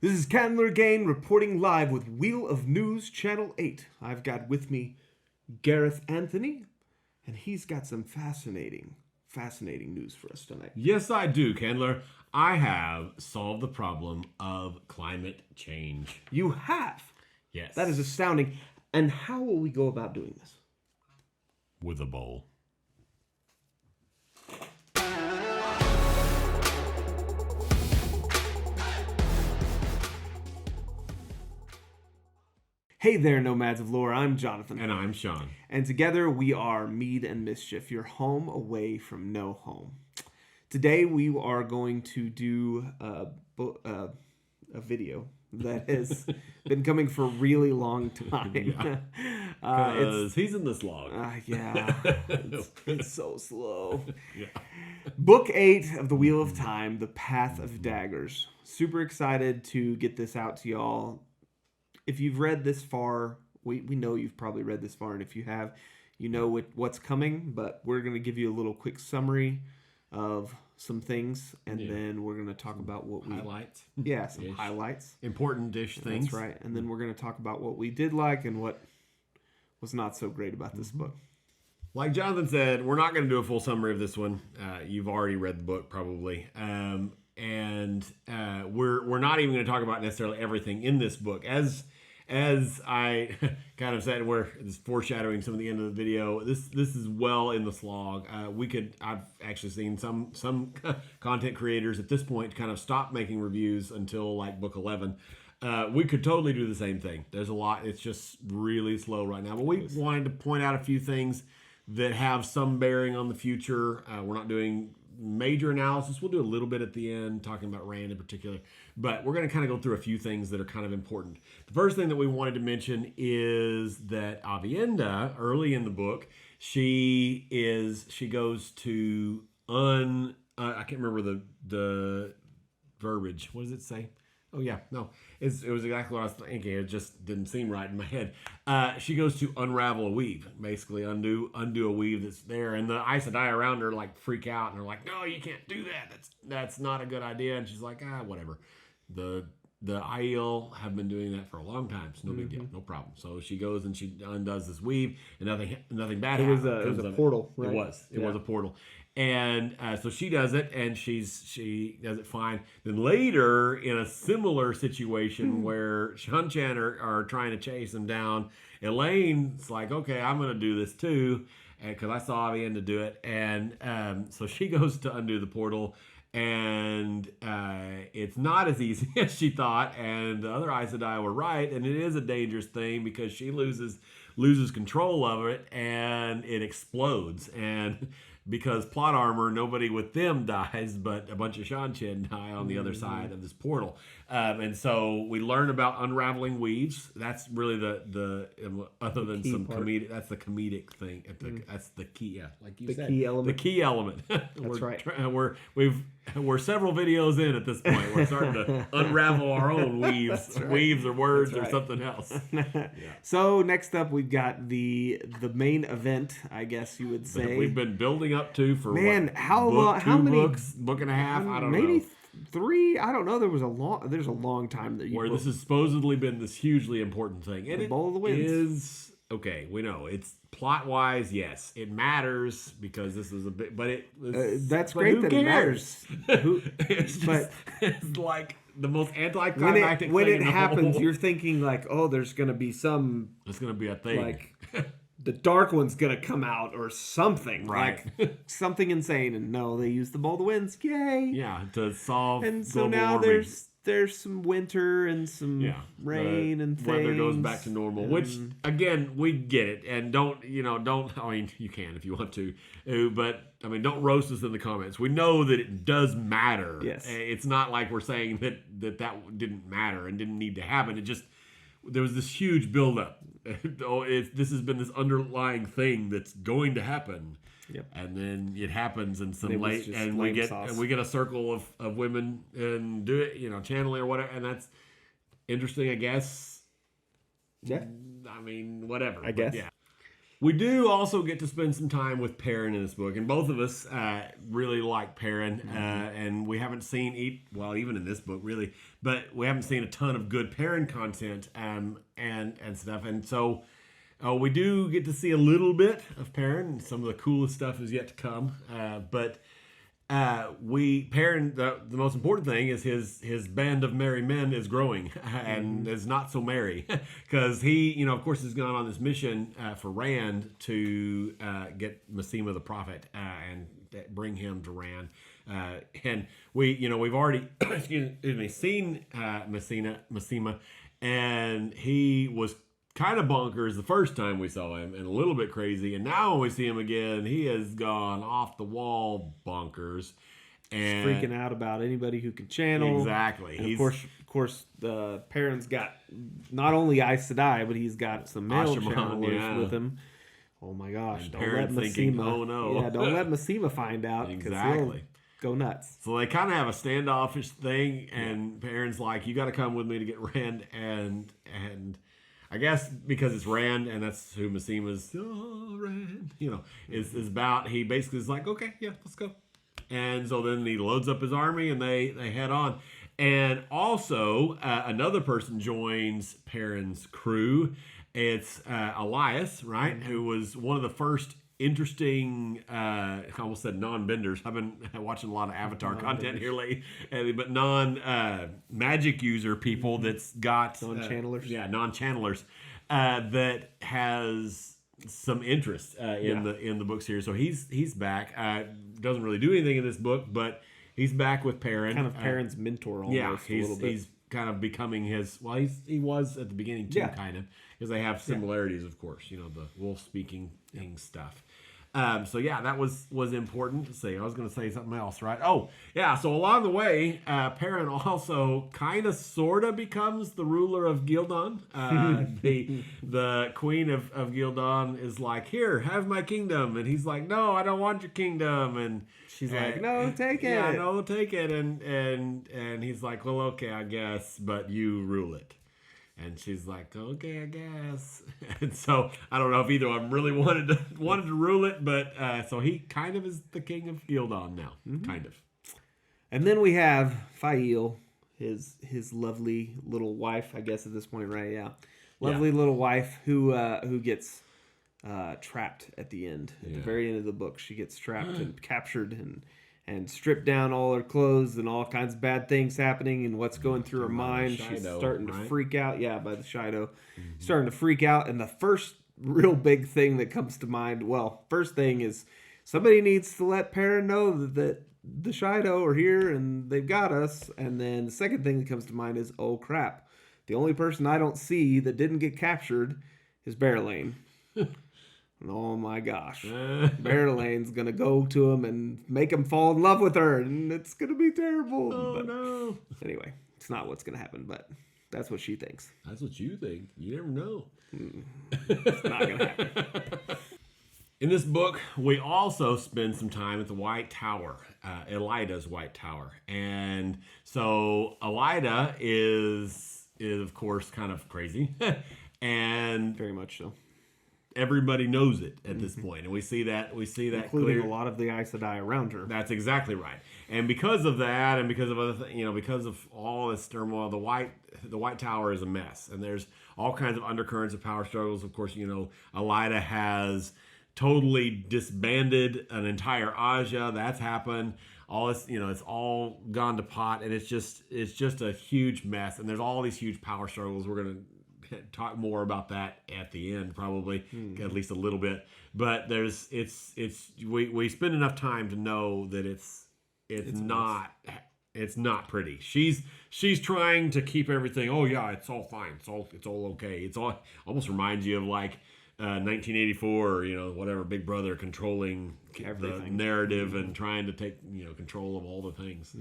This is Candler again, reporting live with Wheel of News Channel 8. I've got with me Gareth Anthony, and he's got some fascinating news for us tonight. Yes, I do, Candler. I have solved the problem of climate change. You have? Yes. That is astounding. And how will we go about doing this? With a bowl. Hey there, Nomads of Lore. I'm Jonathan. And I'm Sean. And together we are Mead and Mischief, your home away from no home. Today we are going to do a video that has been coming for a really long time. Because he's in the slog. Yeah, it's so slow. Yeah. Book 8 of the Wheel of Time, The Path of Daggers. Super excited to get this out to y'all. If you've read this far, we know you've probably read this far, and if you have, you know what's coming, but we're going to give you a little quick summary of some things, and then we're going to talk about what we... Highlights. Yeah, some highlights. Important-ish things. That's right. And then we're going to talk about what we did like and what was not so great about this book. Like Jonathan said, we're not going to do a full summary of this one. You've already read the book, probably. And we're not even going to talk about necessarily everything in this book. As I kind of said, where it's foreshadowing some of the end of the video, this is well in the slog. I've actually seen some content creators at this point kind of stop making reviews until like book 11. We could totally do the same thing. There's a lot. It's just really slow right now. But we wanted to point out a few things that have some bearing on the future. We're not doing major analysis. We'll do a little bit at the end, talking about Rand in particular. But we're going to kind of go through a few things that are kind of important. The first thing that we wanted to mention is that Avienda, early in the book, she goes to I can't remember the verbiage. What does it say? Oh, yeah. No, it was exactly what I was thinking. It just didn't seem right in my head. She goes to unravel a weave, basically undo a weave that's there. And the Aes Sedai around her like freak out and they're like, no, you can't do that. That's not a good idea. And she's like, whatever. The Aiel have been doing that for a long time. It's no big deal, no problem. So she goes and she undoes this weave, and nothing bad happens. It was a portal, right? It was a portal. And so she does it, and she does it fine. Then later, in a similar situation where Shan-Chan are trying to chase him down, Elaine's like, okay, I'm going to do this too, because I saw Avienda do it. And so she goes to undo the portal, and it's not as easy as she thought. And the other Aes Sedai were right, and it is a dangerous thing because she loses control of it, and it explodes. And because plot armor, nobody with them dies, but a bunch of Shan-Chan die on the other side of this portal. And so we learn about unraveling weaves. That's really the other than some comedic. That's the comedic thing. That's the key. Yeah, like you said, key element. The key element. That's right. We're several videos in at this point. We're starting to unravel our own weaves, weaves or words or something else. Yeah. So next up, we've got the main event, I guess you would say. That we've been building up to for how long? How many books? Book and a half? I don't know. Maybe 3. I don't know. There's a long time that where this has supposedly been this hugely important thing, and the Bowl of the Winds is okay. We know it's plot wise. Yes, it matters because this is a bit, but that's great that it matters. It's like the most anticlimactic when thing it happens. You're thinking like, oh, there's going to be some. There's going to be a thing like. The Dark One's gonna come out or something, right? Like something insane. And no, they use the Bowl of the Winds, yay! Yeah, to solve. And so now warming. there's some winter and some rain and things. Weather goes back to normal, which again we get it, and don't. I mean, you can if you want to, but I mean, don't roast us in the comments. We know that it does matter. Yes, it's not like we're saying that didn't matter and didn't need to happen. It just there was this huge buildup. This has been this underlying thing that's going to happen, and then it happens, and we get a circle of women and do it, channeling or whatever, and that's interesting, I guess. Yeah, I mean, whatever. I guess. Yeah. We do also get to spend some time with Perrin in this book, and both of us really like Perrin, and we haven't seen, even in this book, really, but we haven't seen a ton of good Perrin content and stuff, and so we do get to see a little bit of Perrin, and some of the coolest stuff is yet to come, but Perrin, the most important thing is his band of merry men is growing and is not so merry because he, of course, has gone on this mission for Rand to get Masema the prophet and bring him to Rand. And we've already seen Masema, and he was kind of bonkers the first time we saw him and a little bit crazy, and now when we see him again, he has gone off the wall bonkers and he's freaking out about anybody who can channel. Exactly. And of course the Perrin's got not only Aes Sedai, but he's got some male channelers with him. Oh my gosh, don't let Masema, oh no. Yeah, don't let Masema find out, because he'll go nuts. So they kind of have a standoffish thing, and Perrin's like, you got to come with me to get Rand, and I guess because it's Rand, and that's who Masema's Rand, is about. He basically is like, okay, yeah, let's go. And so then he loads up his army, and they head on. And also, another person joins Perrin's crew. It's Elias, right, who was one of the first interesting, I almost said non-benders. I've been watching a lot of Avatar content here lately, but non-magic user people that's got... Non-channelers. Non-channelers that has some interest in the books here. So he's back. Doesn't really do anything in this book, but he's back with Perrin. Kind of Perrin's mentor almost a little bit. He's kind of becoming his... Well, he was at the beginning too, kind of. Because they have similarities, of course. The wolf speaking stuff. So that was important to say. I was going to say something else, right? Oh, yeah. So along the way, Perrin also kind of sort of becomes the ruler of Gildan. The queen of Gildan is like, here, have my kingdom, and he's like, no, I don't want your kingdom, and she's like, no, take it. Yeah, no, take it, and he's like, well, okay, I guess, but you rule it. And she's like, okay, I guess. And so I don't know if either of them really wanted to rule it, but so he kind of is the king of Gildan now, kind of. And then we have Fael, his lovely little wife, I guess at this point, right? Yeah, lovely little wife who gets trapped at the end, at the very end of the book. She gets trapped and captured and stripped down all her clothes, and all kinds of bad things happening, and what's going through her mind. She's starting to freak out. Yeah, by the Shido. Starting to freak out. And the first real big thing that comes to mind, first thing is somebody needs to let Perrin know that the Shido are here and they've got us. And then the second thing that comes to mind is, oh crap, the only person I don't see that didn't get captured is Berylane. Oh my gosh. Berylaine's going to go to him and make him fall in love with her, and it's going to be terrible. Oh, no. Anyway, it's not what's going to happen, but that's what she thinks. That's what you think. You never know. It's not going to happen. In this book, we also spend some time at the White Tower, Elida's White Tower. And so Elida is of course, kind of crazy. And very much so. Everybody knows it at this point, and we see that including clear. A lot of the Aes Sedai around her. That's exactly right. And because of that, and because of other because of all this turmoil, the White Tower is a mess, and there's all kinds of undercurrents of power struggles. Of course, Elida has totally disbanded an entire Aja. That's happened. All this, it's all gone to pot, and it's just a huge mess. And there's all these huge power struggles. We're gonna talk more about that at the end, probably at least a little bit. But we spend enough time to know that it's not pretty. She's trying to keep everything. Oh yeah, it's all fine. It's all okay. It's all almost reminds you of like 1984, or whatever, Big Brother controlling everything, the narrative, and trying to take control of all the things.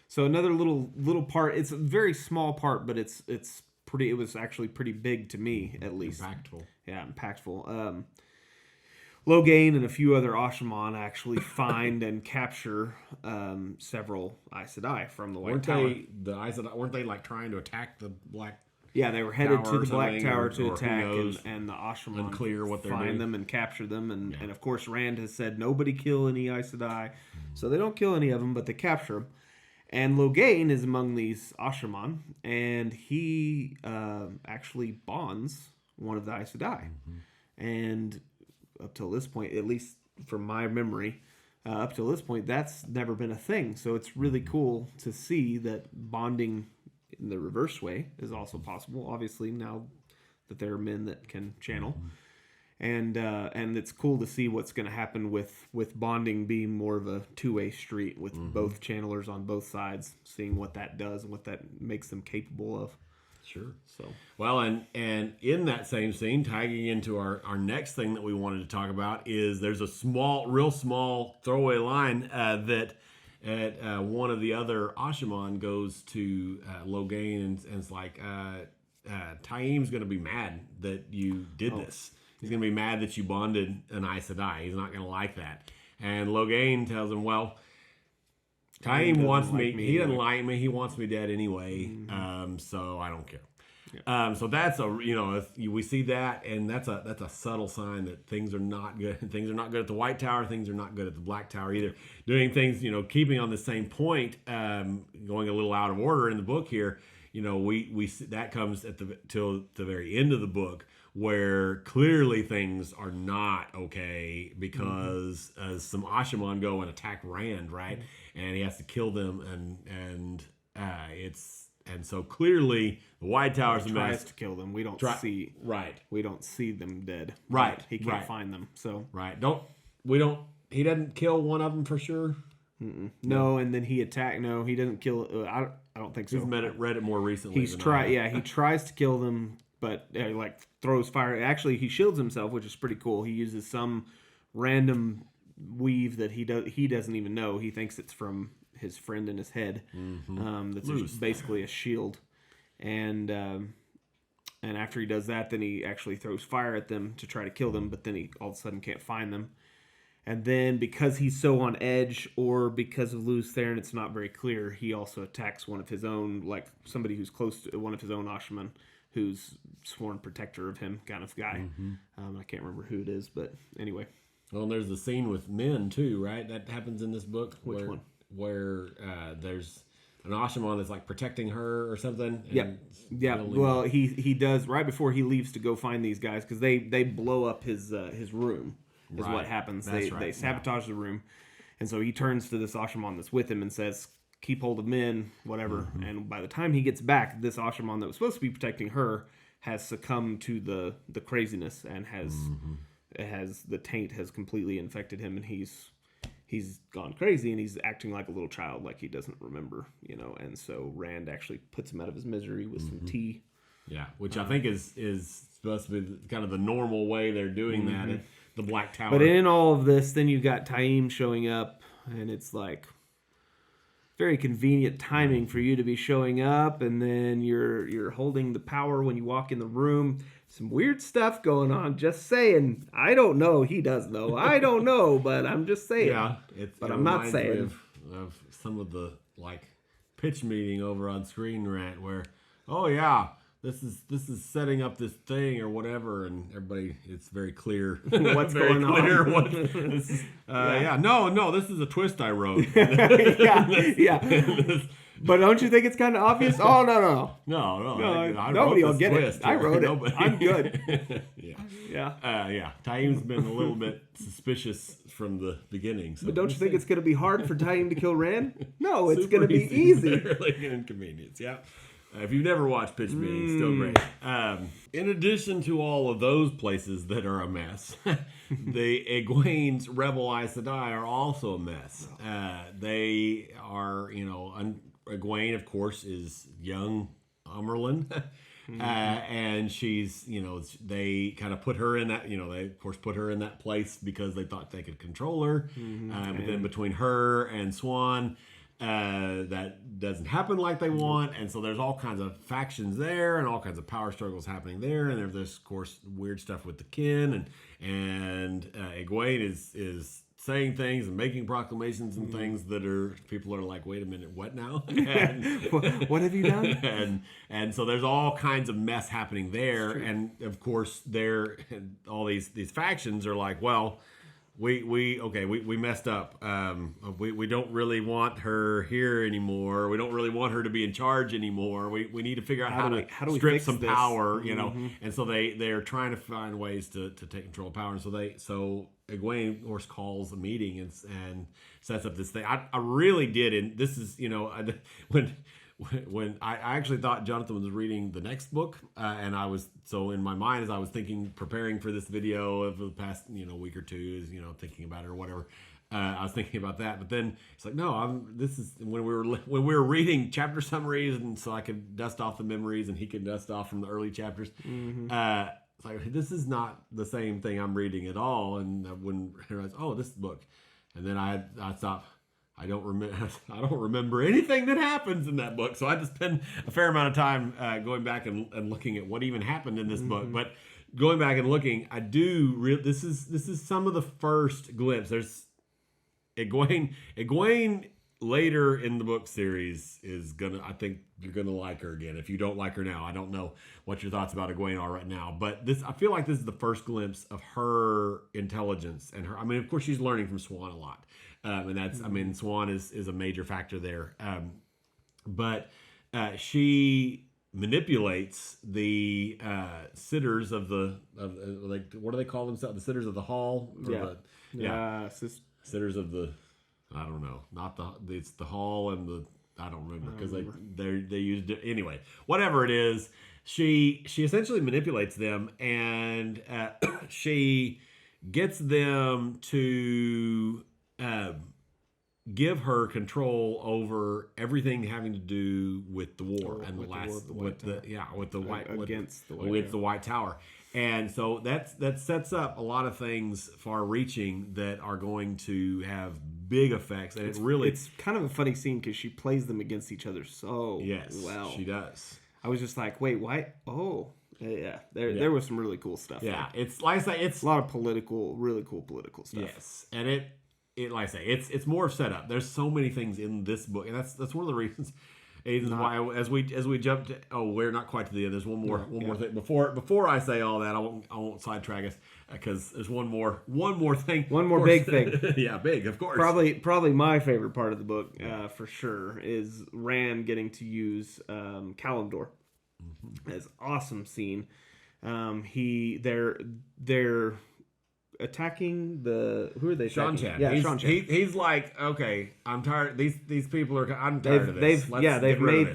So another little part. It's a very small part, but it's pretty. It was actually pretty big to me, at least. Impactful. Yeah, impactful. Logain and a few other Ashaman actually find and capture several Aes Sedai from the White Tower. The Aes Sedai, weren't they like trying to attack the Black Yeah, they were headed to Tower or the Black something, Tower or to who attack, knows? and the Asha'man Unclear what they're find doing. them and capture them, and of course Rand has said nobody kill any Aes Sedai, so they don't kill any of them, but they capture them. And Logain is among these Asha'man, and he actually bonds one of the Aes Sedai. And up till this point, at least from my memory, up till this point, that's never been a thing. So it's really cool to see that bonding in the reverse way is also possible. Obviously, now that there are men that can channel, and it's cool to see what's going to happen with bonding being more of a two-way street with both channelers on both sides, seeing what that does and what that makes them capable of. Sure. So well, and in that same scene, tagging into our next thing that we wanted to talk about is there's a real small throwaway line that one of the other Asha'man goes to Logain and it's like, Taim's going to be mad that you did this. He's going to be mad that you bonded an Aes Sedai. He's not going to like that. And Logain tells him, well, Taim wants me. He doesn't like me. He wants me dead anyway. So I don't care. Yeah. So that's we see that, and that's a subtle sign that things are not good. Things are not good at the White Tower. Things are not good at the Black Tower either. Doing things, keeping on the same point, going a little out of order in the book here. We see, that comes till the very end of the book, where clearly things are not okay because some Asha'man go and attack Rand, right? And he has to kill them, and so clearly the White Tower's a mess. Tries to kill them. We don't see We don't see them dead. Right. He can't find them. So He doesn't kill one of them for sure. No, and then he attacked. No, he doesn't kill. I don't think so. He's read it more recently. He tries to kill them, but throws fire. Actually, he shields himself, which is pretty cool. He uses some random weave that he doesn't even know. He thinks it's from his friend in his head. That's basically a shield, and after he does that, then he actually throws fire at them to try to kill them. But then he all of a sudden can't find them. And then because he's so on edge, or because of Lews Therin, it's not very clear, he also attacks one of his own, like somebody who's close to one of his own Asha'man, who's sworn protector of him kind of guy. I can't remember who it is, but anyway. Well, and there's the scene with men too, right? That happens in this book. Which one? Where there's an Asha'man that's like protecting her or something. Yeah. Well, he does right before he leaves to go find these guys, because they blow up his room. Is what happens. They sabotage the room, and so he turns to this Asha'man that's with him and says, "Keep hold of men, whatever." And by the time he gets back, this Asha'man that was supposed to be protecting her has succumbed to the craziness and has the taint has completely infected him, and he's gone crazy, and he's acting like a little child, like he doesn't remember, And so Rand actually puts him out of his misery with some tea. Yeah, which I think is supposed to be kind of the normal way they're doing that at the Black Tower. But in all of this, then you've got Taim showing up, and it's like very convenient timing for you to be showing up, and then you're holding the power when you walk in the room. Some weird stuff going on. Just saying. I don't know. He does know. I don't know, but I'm just saying. Yeah, I'm not saying. Of some of the pitch meeting over on Screen Rant where, oh yeah, this is setting up this thing or whatever, and everybody, it's very clear what's going on. What this is, no, this is a twist I wrote. yeah. But don't you think it's kind of obvious? Oh, no. Nobody will get it. I wrote it. I'm good. Yeah. Taim's been a little bit suspicious from the beginning. So but don't you think it's going to be hard for Taim to kill Rand? No, it's going to be easy. Really an inconvenience, yeah. If you've never watched Pitch Meeting, still great. In addition to all of those places that are a mess, the Egwene's rebel Aes Sedai are also a mess. They are, Egwene, of course, is young Amerlin. And she's, they kind of put her in that, they of course put her in that place because they thought they could control her. But then between her and Swan, that doesn't happen like they want, and so there's all kinds of factions there and all kinds of power struggles happening there, and there's of course weird stuff with the kin, and Egwene is saying things and making proclamations and things that people are like, wait a minute, what now? What have you done? And so there's all kinds of mess happening there, and of course all these factions are like, well, we messed up. We don't really want her here anymore. We don't really want her to be in charge anymore. We need to figure out how to strip some power, you know. And so they're trying to find ways to take control of power. And so Egwene, of course, calls a meeting and sets up this thing. I really did, and this is, you know, when I actually thought Jonathan was reading the next book, and I was, so in my mind as I was preparing for this video over the past, you know, week or two, thinking about it or whatever, I was thinking about that. But then it's like, no, this is when we were reading chapter summaries, and so I could dust off the memories and he could dust off from the early chapters. It's like, this is not the same thing I'm reading at all. And when I realized, oh, this book, and then I stopped. I don't remember anything that happens in that book. So I had to spend a fair amount of time going back and looking at what even happened in this book. But going back and looking, I do this is some of the first glimpse. There's Egwene later in the book series is gonna, I think you're gonna like her again. If you don't like her now, I don't know what your thoughts about Egwene are right now. But I feel like this is the first glimpse of her intelligence and her. I mean, of course, she's learning from Swan a lot. And that's, I mean, Swan is a major factor there. But she manipulates the sitters of like, what do they call themselves? The sitters of the hall? Sitters of the, I don't know, it's the hall and the, I don't remember, because they used it anyway. Whatever it is, she essentially manipulates them, and she gets them to give her control over everything having to do with the war and the White Tower. And so that sets up a lot of things far-reaching that are going to have big effects. And it's kind of a funny scene because she plays them against each other so well. She does. I was just like, wait, why? Oh, yeah. There was some really cool stuff. Yeah, there. It's like I say, it's a lot of really cool political stuff. Yes, and it like I say, it's more of setup. There's so many things in this book, and that's one of the reasons why as we jump to, we're not quite to the end. There's one more thing before I say all that. I won't sidetrack us because there's one more thing. One more big thing. Yeah, big, of course. Probably my favorite part of the book, for sure, is Rand getting to use Kalimdor. It's awesome scene. They're attacking who are they? Seanchan. Yeah, Seanchan. He's like, okay, I'm tired. These people are. I'm tired of this.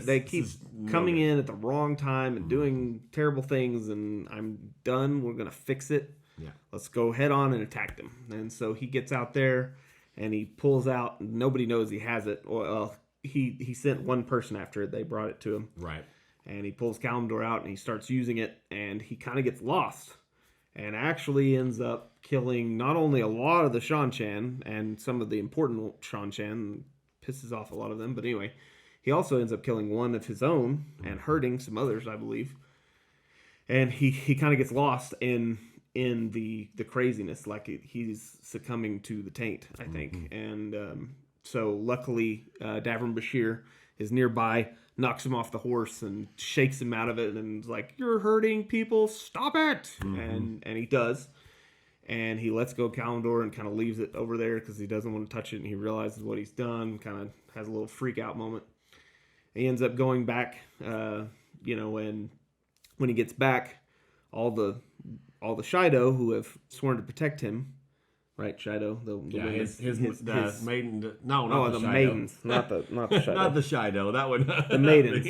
They keep coming in at the wrong time and doing terrible things, and I'm done. We're gonna fix it. Yeah. Let's go head on and attack them. And so he gets out there and he pulls out. Nobody knows he has it. Well, he sent one person after it. They brought it to him. Right. And he pulls Kalimdor out and he starts using it, and he kind of gets lost. And actually ends up killing not only a lot of the Seanchan and some of the important Seanchan, pisses off a lot of them, but anyway, he also ends up killing one of his own and hurting some others, I believe. And he kind of gets lost in the craziness, like he's succumbing to the taint, I think. And so luckily, Davram Bashir is nearby, knocks him off the horse and shakes him out of it, and is like, "You're hurting people, stop it!" And he does, and he lets go Kalimdor and kind of leaves it over there because he doesn't want to touch it, and he realizes what he's done. Kind of has a little freak out moment. He ends up going back, and when he gets back, all the Shido who have sworn to protect him. Right, Shido. His maiden. The maidens, not the Shido. Not the Shido. That one. The maidens.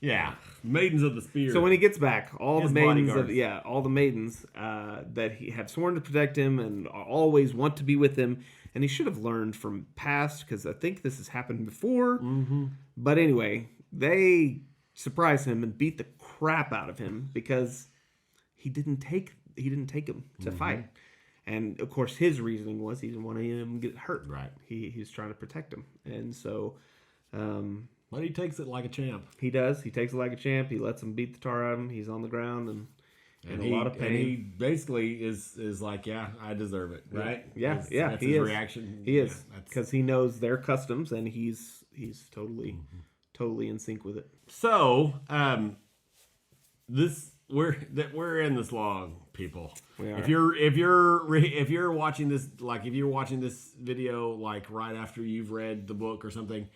Yeah, maidens of the spear. So when he gets back, all the maidens bodyguards. that he have sworn to protect him and always want to be with him, and he should have learned from past, because I think this has happened before. But anyway, they surprise him and beat the crap out of him because he didn't take him to fight. And, of course, his reasoning was he didn't want him to get hurt. Right. He was trying to protect him. And so... but he takes it like a champ. He does. He takes it like a champ. He lets him beat the tar out of him. He's on the ground. in a lot of pain. And he basically is like, yeah, I deserve it, right? Yeah, That's he his is. reaction. He is, because he knows their customs, and he's totally in sync with it. So, we're in this log, people. We are. If you're watching this, like if you're watching this video like right after you've read the book or something,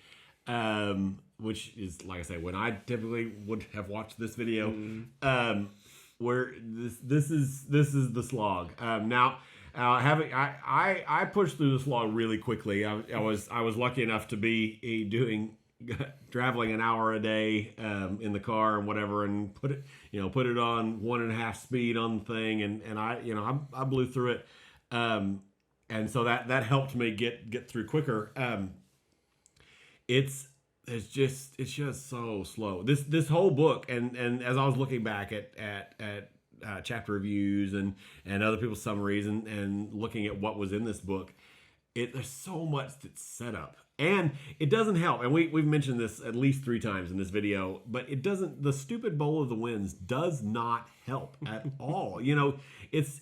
which is, like I say, when I typically would have watched this video, where this is the slog. Now, I pushed through the slog really quickly. I was lucky enough to be traveling an hour a day in the car and whatever, and put it on 1.5 speed on the thing, and I blew through it, and so that helped me get through quicker. It's just so slow. This whole book, and as I was looking back at chapter reviews and other people's summaries and looking at what was in this book, there's so much that's set up. And it doesn't help, and we've mentioned this at least 3 times in this video, but it doesn't. The stupid Bowl of the Winds does not help at all. It's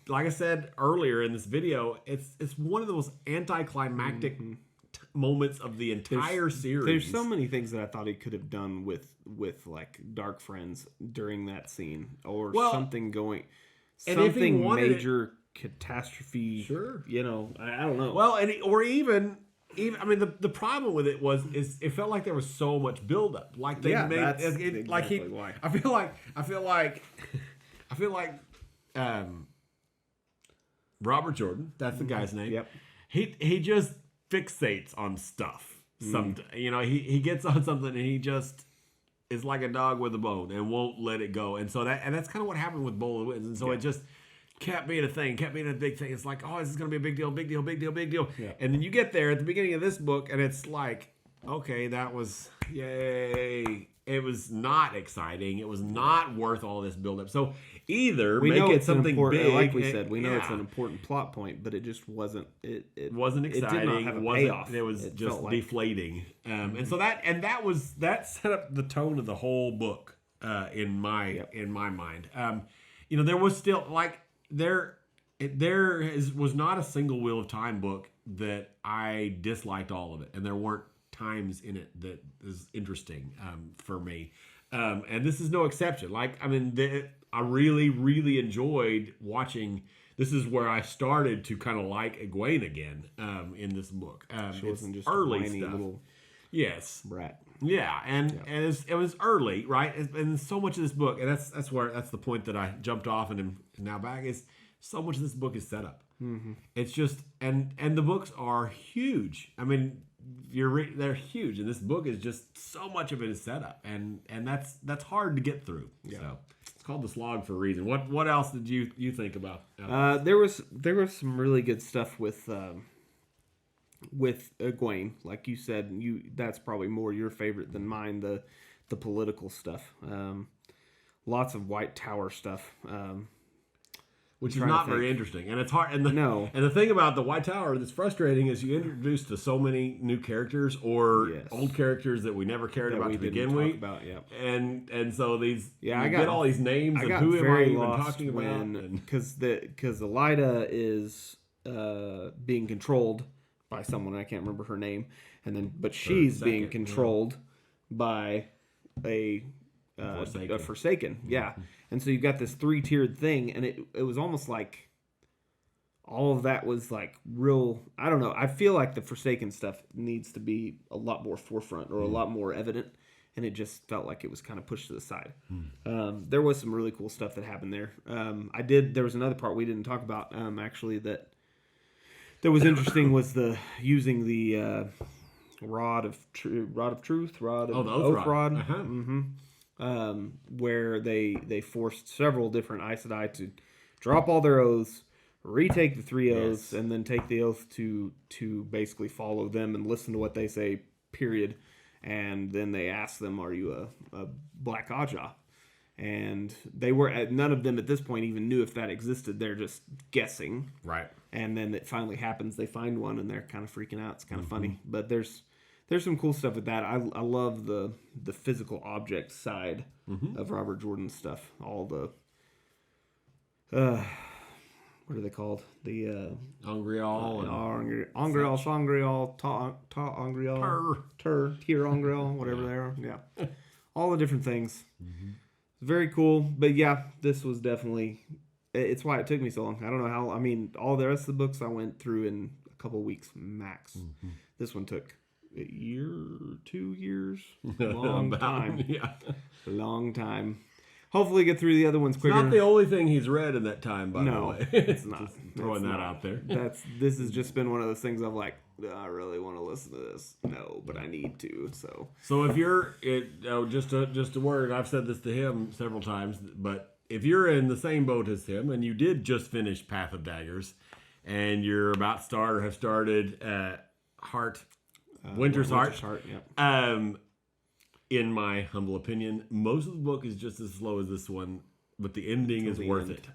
like I said earlier in this video. It's one of the most anticlimactic moments of the entire series. There's so many things that I thought he could have done with like Dark Friends during that scene, or something major catastrophe. Sure, I don't know. Well, or even I mean, the problem with it is it felt like there was so much buildup. Like they made that's exactly why. I feel like Robert Jordan, that's the guy's name. Yep. He just fixates on stuff. He gets on something and he just is like a dog with a bone and won't let it go. And so that's kind of what happened with Bowl of the Winds. And so it just kept being a thing, kept being a big thing. It's like, oh, this is going to be a big deal, big deal, big deal, big deal. Yeah. And then you get there at the beginning of this book, and it's like, okay, that was, yay. It was not exciting. It was not worth all this buildup. So either we make know it it's something big. like we said, we know it's an important plot point, but it just wasn't. It wasn't exciting. It did not have a payoff. It was just deflating. And so that set up the tone of the whole book in my mind. There was still like. Was not a single Wheel of Time book that I disliked all of it, and there weren't times in it that is interesting for me, and this is no exception. Like, I mean, I really, really enjoyed watching. This is where I started to kind of like Egwene again in this book. She wasn't just early a whiny stuff. little Brat. Yeah, and it was early, right? And so much of this book, and that's the point that I jumped off and am now back, is so much of this book is set up. Mm-hmm. It's just and the books are huge. I mean, they're huge, and this book is just so much of it is set up, and that's hard to get through. Yeah. So it's called the slog for a reason. What else did you think about? There was some really good stuff with Egwene, like you said. That's probably more your favorite than mine. The political stuff, lots of White Tower stuff, which is not very interesting, and it's hard. And the thing about the White Tower that's frustrating is you introduced to so many new characters or old characters that we never cared about to begin with. And so these I get all these names and who am I even talking about? Because Elida is being controlled by someone, I can't remember her name, but she's being controlled by a Forsaken. Yeah. And so you've got this 3-tiered thing, and it was almost like all of that was like real. I don't know. I feel like the Forsaken stuff needs to be a lot more forefront or a lot more evident, and it just felt like it was kind of pushed to the side. There was some really cool stuff that happened there. There was another part we didn't talk about actually that was interesting was using the rod of truth, the oath rod. Uh-huh. Mm-hmm. Where they forced several different Aes Sedai to drop all their oaths, retake the 3 oaths, and then take the oath to basically follow them and listen to what they say, period. And then they asked them, are you a Black Aja? And they were none of them at this point even knew if that existed. They're just guessing. Right. And then it finally happens. They find one and they're kind of freaking out. It's kind of funny. But there's some cool stuff with that. I love the physical object side of Robert Jordan's stuff. All the what are they called? The Angreal. Angreal, Sangreal, Ta Angreal, Tier Angreal, whatever they are. Yeah. All the different things. Mm-hmm. Very cool. But yeah, this was definitely, it's why it took me so long. I don't know how, I mean, all the rest of the books I went through in a couple weeks max. Mm-hmm. This one took a year, 2 years. Long time. Yeah. A long time. Hopefully get through the other ones quicker. It's not the only thing he's read in that time, by the way. It's not. Just throwing that out there. This has just been one of those things of like, I really want to listen to this. No, but I need to. So if you're just a word, I've said this to him several times, but if you're in the same boat as him and you did just finish Path of Daggers and you're about to start or have started Winter's Heart. Yeah. In my humble opinion, most of the book is just as slow as this one, but the ending is worth it.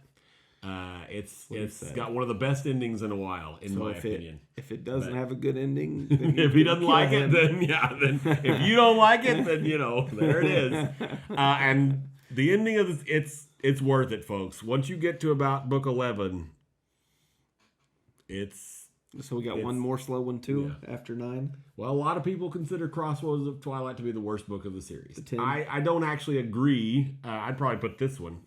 It's got one of the best endings in a while, in my opinion. If it doesn't have a good ending, then if he doesn't like it, then if you don't like it, then there it is. And the ending of this, it's worth it, folks. Once you get to about book 11, So we got one more slow one too after 9. Well, a lot of people consider Crossroads of Twilight to be the worst book of the series. I don't actually agree. I'd probably put this one.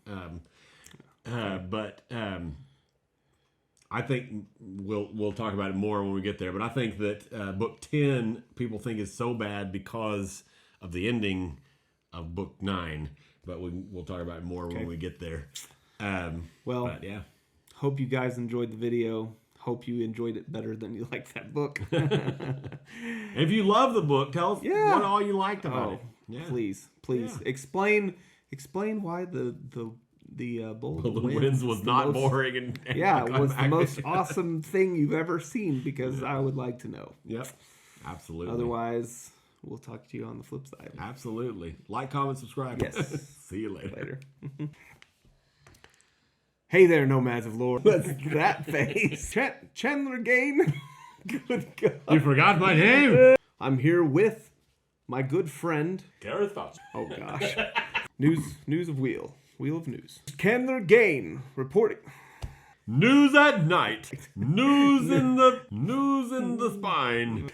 But I think we'll talk about it more when we get there. But I think that book 10 people think is so bad because of the ending of book 9. But we'll talk about it more when we get there. Hope you guys enjoyed the video. Hope you enjoyed it better than you liked that book. If you love the book, tell us what all you liked about it. Yeah. Please. Yeah. Explain why the Bull Winds was not boring and it was the most awesome thing you've ever seen, because I would like to know. Yep. Absolutely. Otherwise, we'll talk to you on the flip side. Absolutely. Like, comment, subscribe. Yes. See you later. Hey there, nomads of lore. What's that face? Chandler Gain? Good God. You forgot my name? I'm here with my good friend. Gareth Fox. Oh, gosh. News of Wheel of News. Chandler Gain reporting. News at night. News in the spine.